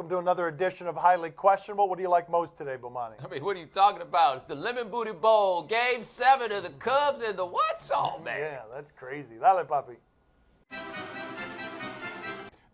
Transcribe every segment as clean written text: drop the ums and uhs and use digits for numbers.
welcome to another edition of Highly Questionable. What do you like most today, Bomani? I mean, what are you talking about? It's the Lemon Booty Bowl, Game 7 of the Cubs and the what's all, man? Yeah, that's crazy. Dale, papi.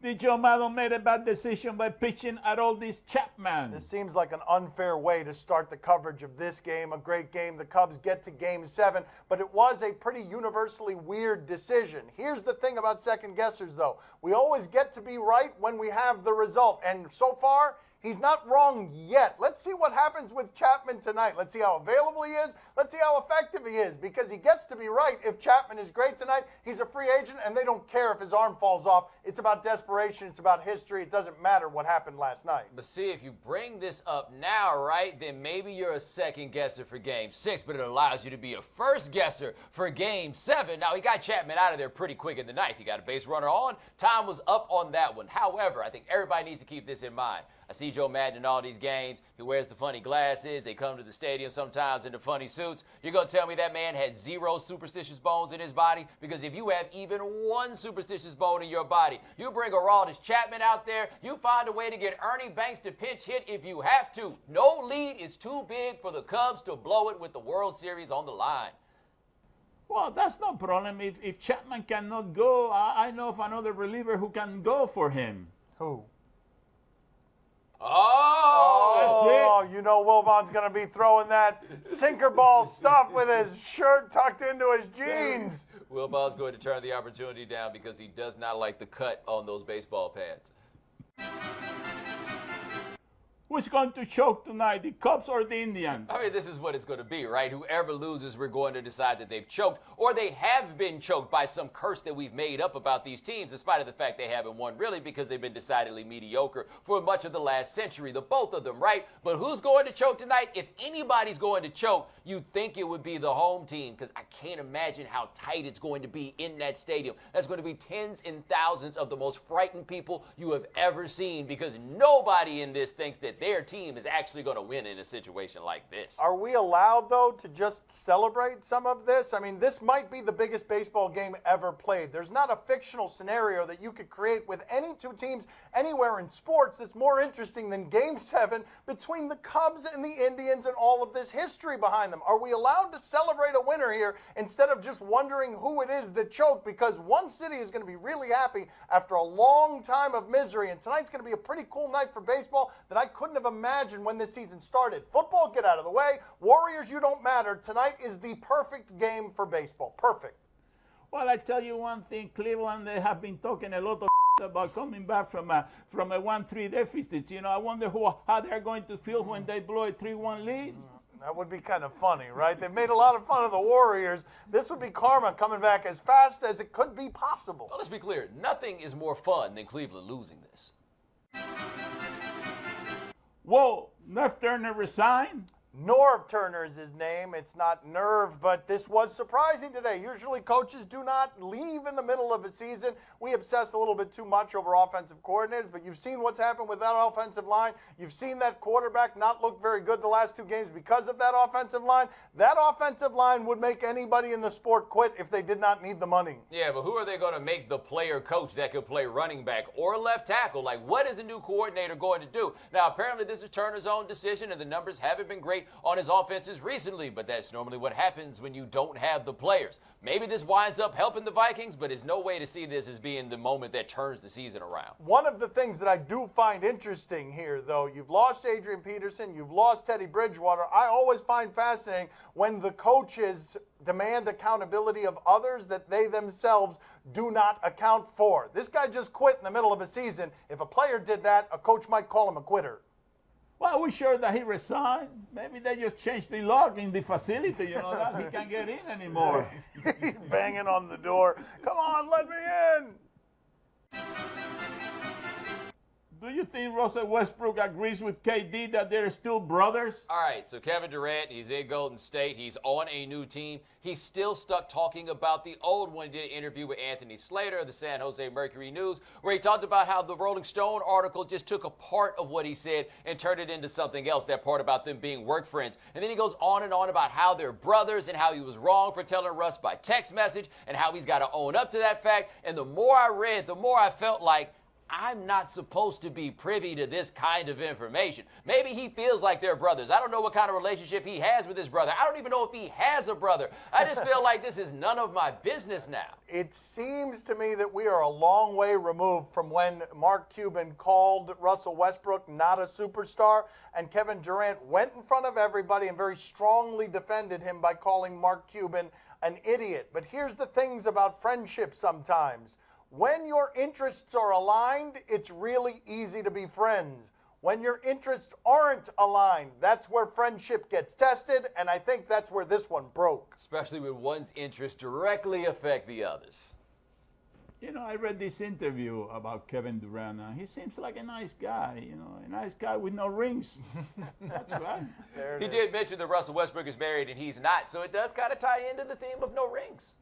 The Joe Maddon made a bad decision by pitching at all these Chapman. This seems like an unfair way to start the coverage of this game. A great game. The Cubs get to Game 7, but it was a pretty universally weird decision. Here's the thing about second guessers, though. We always get to be right when we have the result, and so far, he's not wrong yet. Let's see what happens with Chapman tonight. Let's see how available he is. Let's see how effective he is, because he gets to be right. If Chapman is great tonight, he's a free agent, and they don't care if his arm falls off. It's about desperation. It's about history. It doesn't matter what happened last night. But see, if you bring this up now, right, then maybe you're a second guesser for Game 6, but it allows you to be a first guesser for Game 7. Now, he got Chapman out of there pretty quick in the ninth. He got a base runner on. Time was up on that one. However, I think everybody needs to keep this in mind. I see Joe Madden in all these games. He wears the funny glasses. They come to the stadium sometimes in the funny suits. You're going to tell me that man had 0 superstitious bones in his body? Because if you have even 1 superstitious bone in your body, you bring Aroldis Chapman out there, you find a way to get Ernie Banks to pinch hit if you have to. No lead is too big for the Cubs to blow it with the World Series on the line. Well, that's no problem. If Chapman cannot go, I know of another reliever who can go for him. Who? Oh, you know Wilbon's going to be throwing that sinker ball stuff with his shirt tucked into his jeans. Wilbon's going to turn the opportunity down because he does not like the cut on those baseball pants. Who's going to choke tonight, the Cubs or the Indians? I mean, this is what it's going to be, right? Whoever loses, we're going to decide that they've choked, or they have been choked by some curse that we've made up about these teams, in spite of the fact they haven't won, really, because they've been decidedly mediocre for much of the last century, the both of them, right? But who's going to choke tonight? If anybody's going to choke, you'd think it would be the home team, because I can't imagine how tight it's going to be in that stadium. That's going to be tens and thousands of the most frightened people you have ever seen, because nobody in this thinks that their team is actually going to win in a situation like this. Are we allowed, though, to just celebrate some of this? I mean, this might be the biggest baseball game ever played. There's not a fictional scenario that you could create with any two teams anywhere in sports that's more interesting than Game 7 between the Cubs and the Indians and all of this history behind them. Are we allowed to celebrate a winner here instead of just wondering who it is that choked? Because one city is going to be really happy after a long time of misery, and tonight's going to be a pretty cool night for baseball that I couldn't have imagined when this season started. Football, get out of the way. Warriors, you don't matter. Tonight is the perfect game for baseball. Perfect. Well, I tell you one thing, Cleveland, they have been talking a lot of about coming back from a 1-3 deficit. You know, I wonder how they're going to feel when they blow a 3-1 lead. That would be kind of funny, right? They've made a lot of fun of the Warriors. This would be karma coming back as fast as it could be possible. Well, let's be clear. Nothing is more fun than Cleveland losing this. Whoa, Nerf Turner resigned? Norv Turner is his name. It's not Nerve, but this was surprising today. Usually coaches do not leave in the middle of a season. We obsess a little bit too much over offensive coordinators, but you've seen what's happened with that offensive line. You've seen that quarterback not look very good the last 2 games because of that offensive line. That offensive line would make anybody in the sport quit if they did not need the money. Yeah, but who are they going to make the player coach that could play running back or left tackle? Like, what is the new coordinator going to do? Now, apparently this is Turner's own decision, and the numbers haven't been great on his offenses recently, but that's normally what happens when you don't have the players. Maybe this winds up helping the Vikings, but there's no way to see this as being the moment that turns the season around. One of the things that I do find interesting here, though, you've lost Adrian Peterson, you've lost Teddy Bridgewater. I always find fascinating when the coaches demand accountability of others that they themselves do not account for. This guy just quit in the middle of a season. If a player did that, a coach might call him a quitter. Well, are we sure that he resigned? Maybe they just changed the lock in the facility, you know, that he can't get in anymore. He's banging on the door. Come on, let me in. Do you think Russell Westbrook agrees with KD that they're still brothers? All right, so Kevin Durant, he's in Golden State. He's on a new team. He's still stuck talking about the old one. He did an interview with Anthony Slater of the San Jose Mercury News, where he talked about how the Rolling Stone article just took a part of what he said and turned it into something else, that part about them being work friends. And then he goes on and on about how they're brothers and how he was wrong for telling Russ by text message and how he's got to own up to that fact. And the more I read, the more I felt like I'm not supposed to be privy to this kind of information. Maybe he feels like they're brothers. I don't know what kind of relationship he has with his brother. I don't even know if he has a brother. I just feel like this is none of my business now. It seems to me that we are a long way removed from when Mark Cuban called Russell Westbrook not a superstar, and Kevin Durant went in front of everybody and very strongly defended him by calling Mark Cuban an idiot. But here's the things about friendship sometimes. When your interests are aligned, it's really easy to be friends. When your interests aren't aligned, that's where friendship gets tested, and I think that's where this one broke. Especially when one's interests directly affect the others. You know, I read this interview about Kevin Durant. He seems like a nice guy, you know, a nice guy with no rings. That's right. He did mention that Russell Westbrook is married and he's not, so it does kind of tie into the theme of no rings.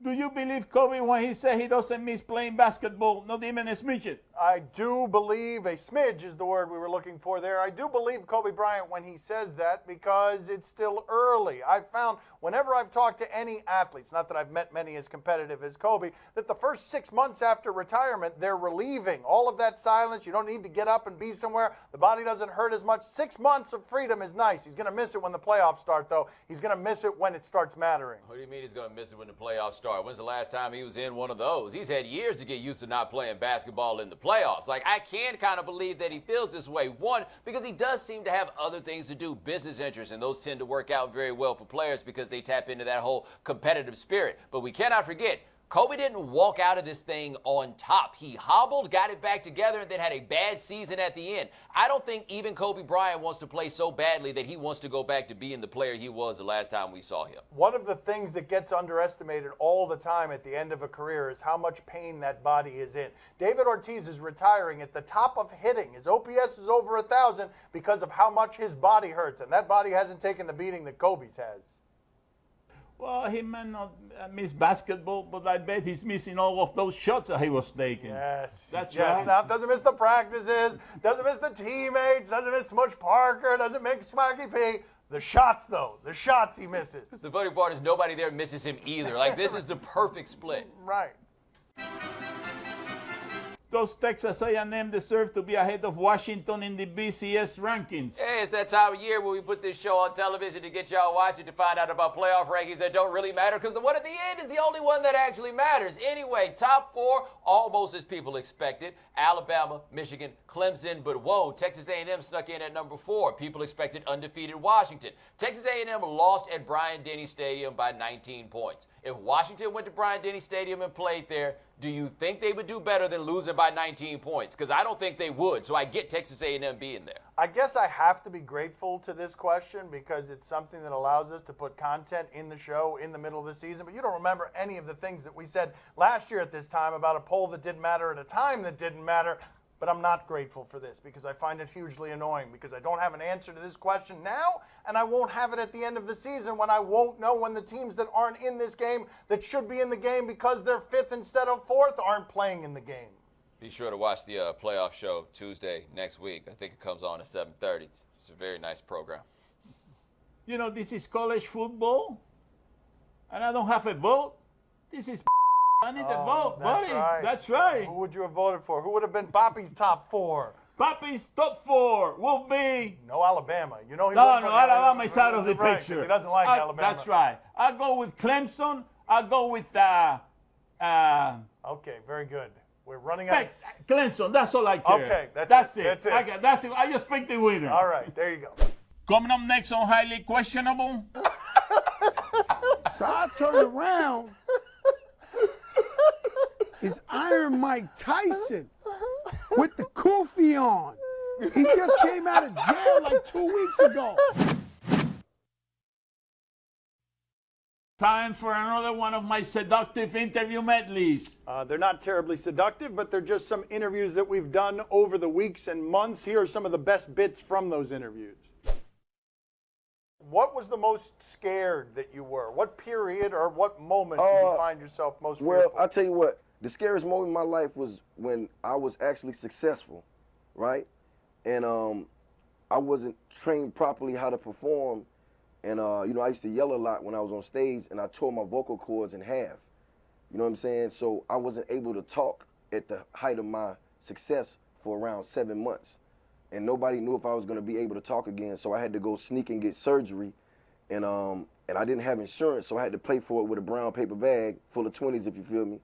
Do you believe Kobe when he said he doesn't miss playing basketball, not even a smidget? I do believe, a smidge is the word we were looking for there. I do believe Kobe Bryant when he says that because it's still early. I've found whenever I've talked to any athletes, not that I've met many as competitive as Kobe, that the first 6 months after retirement, they're relieving all of that silence. You don't need to get up and be somewhere. The body doesn't hurt as much. 6 months of freedom is nice. He's going to miss it when the playoffs start, though. He's going to miss it when it starts mattering. What do you mean he's going to miss it when the playoffs start? When's the last time he was in one of those? He's had years to get used to not playing basketball in the playoffs. Like, I can kind of believe that he feels this way. One, because he does seem to have other things to do, business interests, and those tend to work out very well for players because they tap into that whole competitive spirit. But we cannot forget, Kobe didn't walk out of this thing on top. He hobbled, got it back together, and then had a bad season at the end. I don't think even Kobe Bryant wants to play so badly that he wants to go back to being the player he was the last time we saw him. One of the things that gets underestimated all the time at the end of a career is how much pain that body is in. David Ortiz is retiring at the top of hitting. His OPS is over 1,000 because of how much his body hurts, and that body hasn't taken the beating that Kobe's has. Well, he may not miss basketball, but I bet he's missing all of those shots that he was taking. Yes. That's yes. right. Now, doesn't miss the practices, doesn't miss the teammates, doesn't miss Smudge Parker, doesn't miss Smacky P. The shots, though. The shots he misses. The funny part is nobody there misses him either. Like, this is the perfect split. Right. Those Texas A&M deserve to be ahead of Washington in the BCS rankings. Hey, it's that time of year where we put this show on television to get y'all watching to find out about playoff rankings that don't really matter because the one at the end is the only one that actually matters. Anyway, top four, almost as people expected. Alabama, Michigan, Clemson, but whoa, Texas A&M snuck in at number 4. People expected undefeated Washington. Texas A&M lost at Bryant-Denny Stadium by 19 points. If Washington went to Bryant-Denny Stadium and played there, do you think they would do better than losing by 19 points? Because I don't think they would, so I get Texas A&M being there. I guess I have to be grateful to this question because it's something that allows us to put content in the show in the middle of the season. But you don't remember any of the things that we said last year at this time about a poll that didn't matter at a time that didn't matter. But I'm not grateful for this because I find it hugely annoying because I don't have an answer to this question now, and I won't have it at the end of the season when I won't know when the teams that aren't in this game that should be in the game because they're 5th instead of 4th aren't playing in the game. Be sure to watch the playoff show Tuesday next week. I think it comes on at 7:30. It's a very nice program. You know, this is college football, and I don't have a vote. This is I need a vote, buddy. Right. That's right. Who would you have voted for? Who would have been Poppy's top 4? Papi's top 4 will be... No Alabama. You know he No, won't put Alabama is out of the right, picture. He doesn't like Alabama. That's right. I'll go with Clemson. I'll go with... Okay, very good. We're running out of... Clemson, that's all I care. Okay, that's it. That's it. That's it. I just picked the winner. All right, there you go. Coming up next on Highly Questionable. So I turn around. It's Iron Mike Tyson with the kufi on. He just came out of jail like 2 weeks ago. Time for another one of my seductive interview medleys. They're not terribly seductive, but they're just some interviews that we've done over the weeks and months. Here are some of the best bits from those interviews. What was the most scared that you were? What period or what moment did you find yourself most fearful? Well, I'll tell you what. The scariest moment in my life was when I was actually successful, right? And I wasn't trained properly how to perform. And, I used to yell a lot when I was on stage, and I tore my vocal cords in half. You know what I'm saying? So I wasn't able to talk at the height of my success for around 7 months. And nobody knew if I was going to be able to talk again. So I had to go sneak and get surgery. And I didn't have insurance, so I had to pay for it with a brown paper bag full of 20s, if you feel me.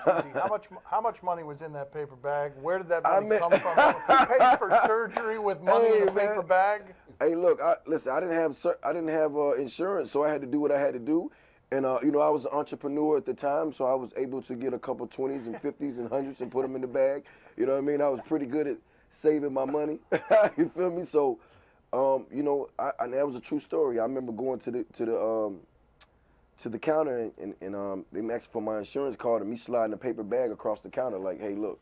How much money was in that paper bag? Where did that money come from? Who pays for surgery with money in a paper bag? Hey, look, listen, I didn't have insurance, so I had to do what I had to do. And, you know, I was an entrepreneur at the time, so I was able to get a couple 20s and 50s and 100s and put them in the bag. You know what I mean? I was pretty good at saving my money. You feel me? So, you know, and that was a true story. I remember going to the counter and they asked for my insurance card and me sliding a paper bag across the counter like, hey, look.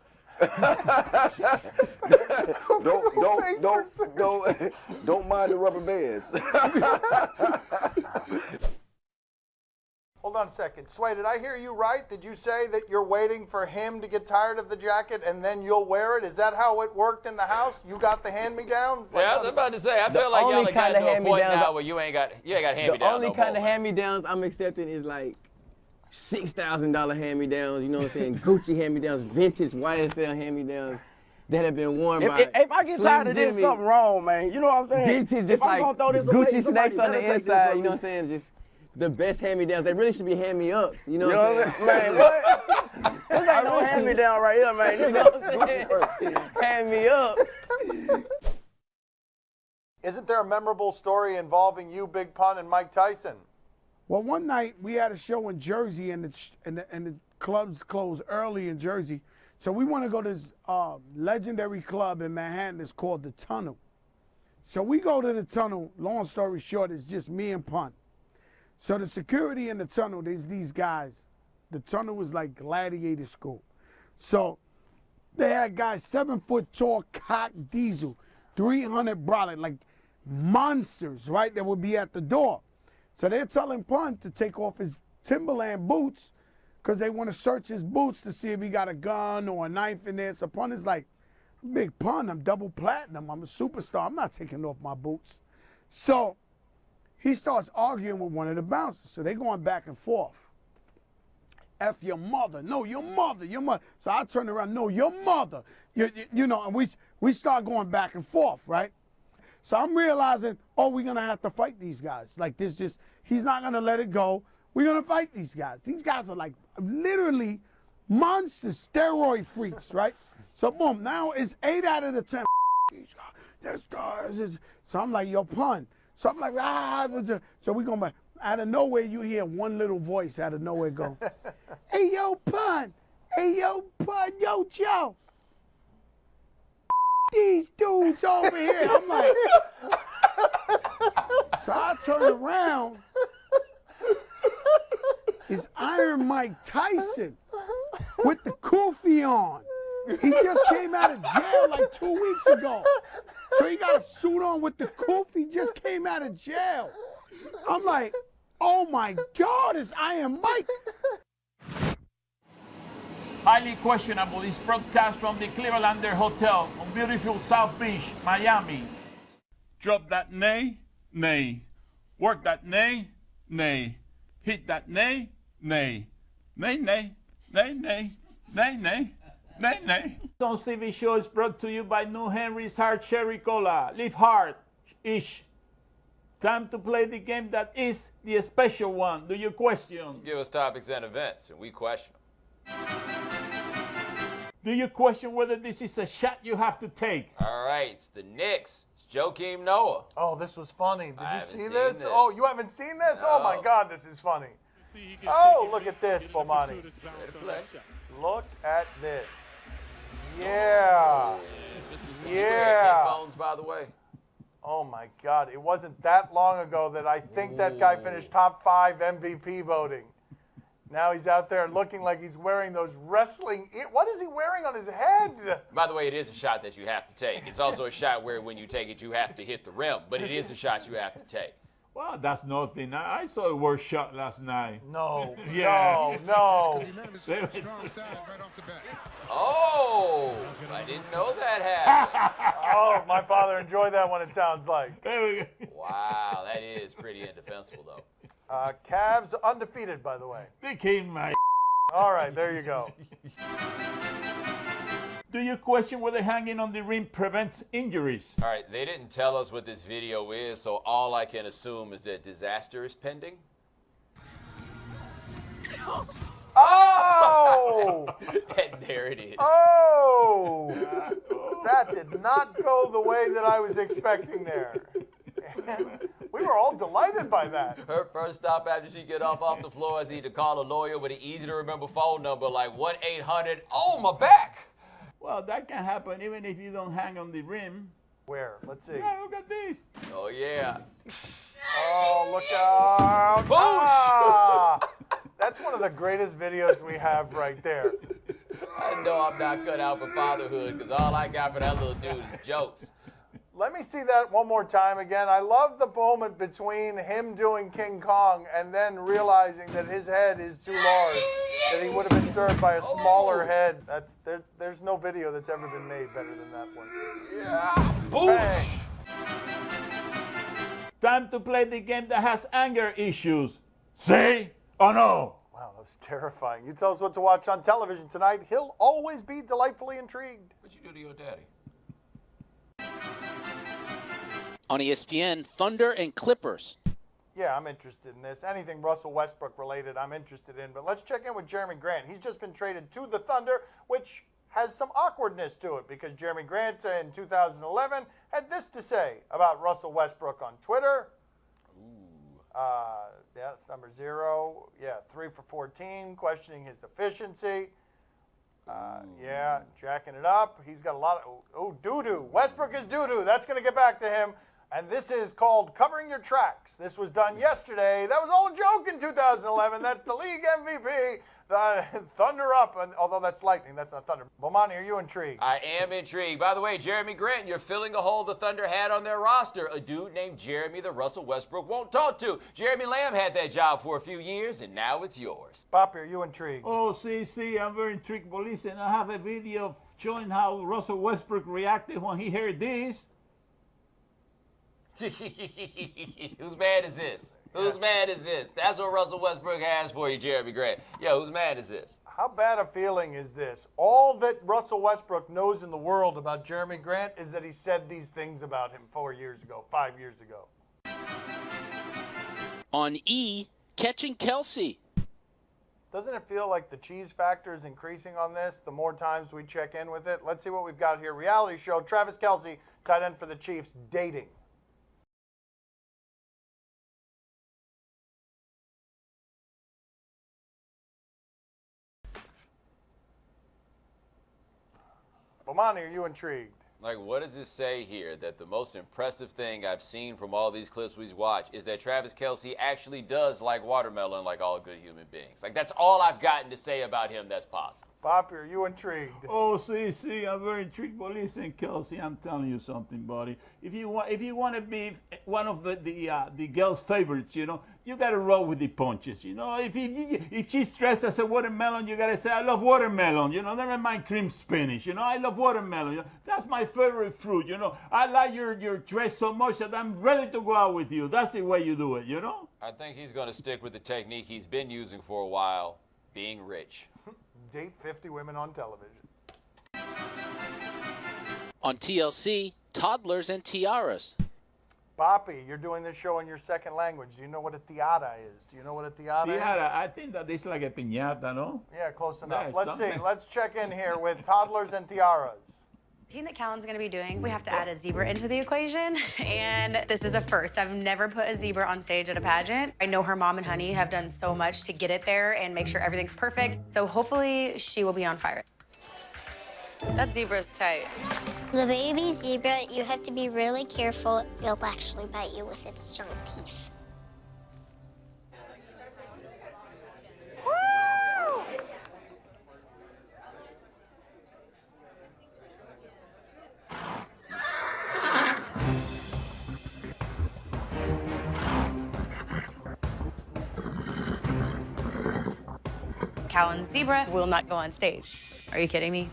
don't mind the rubber bands. Hold on a second. Sway, did I hear you right? Did you say that you're waiting for him to get tired of the jacket and then you'll wear it? Is that how it worked in the house? You got the hand-me-downs? Yeah, I was about to say, I feel like y'all got to a point now where you ain't got hand-me-downs. The only kind of hand-me-downs I'm accepting is like $6,000 hand-me-downs, you know what I'm saying? Gucci hand-me-downs, vintage YSL hand-me-downs that have been worn by If I get tired of this, something wrong, man. You know what I'm saying? Vintage, just like Gucci snakes on the inside, you know what I'm saying? Just the best hand-me-downs. They really should be hand-me-ups, you know what I'm saying? Man, what? This ain't no hand-me-down right here, man. This is Gucci first. Hand-me-ups. Isn't there a memorable story involving you, Big Pun, and Mike Tyson? Well, one night we had a show in Jersey, and the clubs closed early in Jersey. So we want to go to this legendary club in Manhattan. It's called The Tunnel. So we go to The Tunnel. Long story short, it's just me and Pun. So the security in The Tunnel, there's these guys. The Tunnel was like gladiator school. So they had guys 7 foot tall, cock diesel, 300 brolic, like monsters, right? That would be at the door. So they're telling Pun to take off his Timberland boots because they want to search his boots to see if he got a gun or a knife in there. So Pun is like, Big Pun, I'm double platinum. I'm a superstar. I'm not taking off my boots. So he starts arguing with one of the bouncers. So they're going back and forth. F your mother. No, your mother, your mother. So I turn around, no, your mother. You know, and we start going back and forth, right? So I'm realizing, oh, we're going to have to fight these guys. Like this just, he's not going to let it go. We're going to fight these guys. These guys are like literally monsters, steroid freaks, right? So boom, now it's 8 out of the 10. So I'm like, yo, Pun. So I'm like, so we going back. Out of nowhere, you hear one little voice out of nowhere go, hey, yo, Pun. Hey, yo, Pun. Yo, Joe. These dudes over here. I'm like, so I turn around. It's Iron Mike Tyson with the kufi on. He just came out of jail like 2 weeks ago. So he got a suit on with the kufi, just came out of jail. I'm like, oh my God, it's Iron Mike. Highly questionable. This broadcast from the Clevelander Hotel on beautiful South Beach, Miami. Drop that nay, nay. Work that nay, nay. Hit that nay, nay. Nay, nay, nay, nay, nay, nay, nay, nay. This TV show is brought to you by New Henry's Hard Cherry Cola. Live hard-ish. Time to play the game that is the special one. Do you question? Give us topics and events, and we question them. Do you question whether this is a shot you have to take? All right, it's the Knicks. It's Joakim Noah. Oh, this was funny. Did you see this? this. Oh, you haven't seen this? No. Oh, my God, this is funny. Oh, look at this, Bomani. Look at this. Yeah. Yeah. Phones, by the way. Oh, my God. It wasn't that long ago that I think that guy finished top 5 MVP voting. Now he's out there looking like he's wearing those wrestling. What is he wearing on his head? By the way, it is a shot that you have to take. It's also a shot where when you take it, you have to hit the rim. But it is a shot you have to take. Well, that's nothing. I saw a worse shot last night. No. Yeah. No. Oh, I didn't know that happened. Oh, my father enjoyed that one, it sounds like. There we go. Wow, that is pretty indefensible, though. Cavs undefeated, by the way. They came my All right, there you go. Do you question whether hanging on the rim prevents injuries? All right, they didn't tell us what this video is, so all I can assume is that disaster is pending. Oh! And there it is. Oh! That did not go the way that I was expecting there. And we were all delighted by that. Her first stop after she get off the floor is need to call a lawyer with an easy to remember phone number like 1-800. Oh, my back! Well, that can happen even if you don't hang on the rim. Where? Let's see. Yeah, look at this. Oh, yeah. Oh, look out. Ah! That's one of the greatest videos we have right there. I know I'm not cut out for fatherhood because all I got for that little dude is jokes. Let me see that one more time again. I love the moment between him doing King Kong and then realizing that his head is too large, that he would have been served by a smaller head. There's no video that's ever been made better than that one. Yeah. Bang. Time to play the game that has anger issues. See or no? Wow, that was terrifying. You tell us what to watch on television tonight. He'll always be delightfully intrigued. What you do to your daddy? On ESPN, Thunder and Clippers. Yeah, I'm interested in this. Anything Russell Westbrook related, I'm interested in. But let's check in with Jeremy Grant. He's just been traded to the Thunder, which has some awkwardness to it because Jeremy Grant in 2011 had this to say about Russell Westbrook on Twitter. Yeah, that's number 0. Yeah, 3 for 14, questioning his efficiency. Yeah, jacking it up. He's got a lot of, doo-doo. Westbrook is doo-doo. That's going to get back to him. And this is called Covering Your Tracks. This was done yesterday. That was all a joke in 2011. That's the league MVP. The Thunder up. And, although that's lightning, that's not thunder. Bomani, are you intrigued? I am intrigued. By the way, Jeremy Grant, you're filling a hole the Thunder had on their roster. A dude named Jeremy that Russell Westbrook won't talk to. Jeremy Lamb had that job for a few years, and now it's yours. Poppy, are you intrigued? Oh, see, I'm very intrigued. But listen, I have a video showing how Russell Westbrook reacted when he heard this. Whose man is this? Whose man is this? That's what Russell Westbrook has for you, Jeremy Grant. Yo, whose man is this? How bad a feeling is this? All that Russell Westbrook knows in the world about Jeremy Grant is that he said these things about him 4 years ago, 5 years ago. On E, Catching Kelsey. Doesn't it feel like the cheese factor is increasing on this the more times we check in with it? Let's see what we've got here. Reality show, Travis Kelce, tight end for the Chiefs, dating. Bomani, are you intrigued? Like, what does this say here? That the most impressive thing I've seen from all these clips we've watched is that Travis Kelce actually does like watermelon like all good human beings. Like, that's all I've gotten to say about him that's positive. Poppy, are you intrigued? Oh, see, I'm very intrigued. But listen, Kelsey, I'm telling you something, buddy. If you want to be one of the girls' favorites, you know, you gotta roll with the punches. You know, if she's dressed as a watermelon, you gotta say, I love watermelon. You know, never mind cream spinach. You know, I love watermelon. You know, that's my favorite fruit. You know, I like your dress so much that I'm ready to go out with you. That's the way you do it. You know. I think he's going to stick with the technique he's been using for a while, being rich. Date 50 women on television. On TLC, Toddlers and Tiaras. Poppy, you're doing this show in your second language. Do you know what a tiara is? Do you know what a tiara is? Tiara, I think that it's like a piñata, no? Yeah, close enough. Yeah, Let's see. something. Let's check in here with Toddlers and Tiaras. Routine that Callan's going to be doing, we have to add a zebra into the equation, and this is a first. I've never put a zebra on stage at a pageant. I know her mom and Honey have done so much to get it there and make sure everything's perfect, so hopefully she will be on fire. That zebra's tight. The baby zebra, you have to be really careful. It'll actually bite you with its strong teeth. Callan's zebra will not go on stage. Are you kidding me?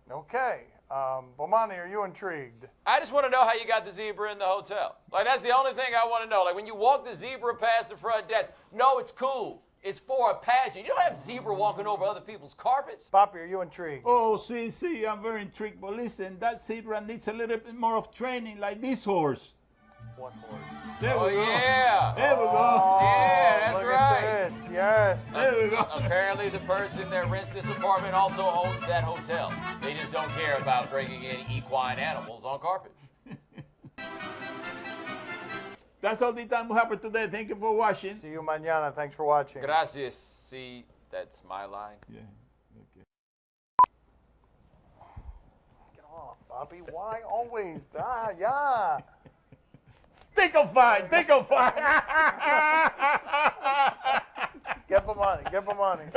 Okay. Bomani, are you intrigued? I just want to know how you got the zebra in the hotel. Like, that's the only thing I want to know. Like, when you walk the zebra past the front desk, no, it's cool. It's for a pageant. You don't have zebra walking over other people's carpets. Poppy, are you intrigued? Oh, see, I'm very intrigued. But listen, that zebra needs a little bit more of training, like this horse. What horse? There Oh, we go. yeah. There we go. Yeah, that's Look right. at this. Yes. There we go. Apparently, the person that rents this apartment also owns that hotel. They just don't care about bringing in equine animals on carpet. That's all the time we have for today. Thank you for watching. See you mañana. Thanks for watching. Gracias. See, that's my line. Yeah. Okay. Get off, Poppy. Why always? Yeah. Think of fine. Get Bomani.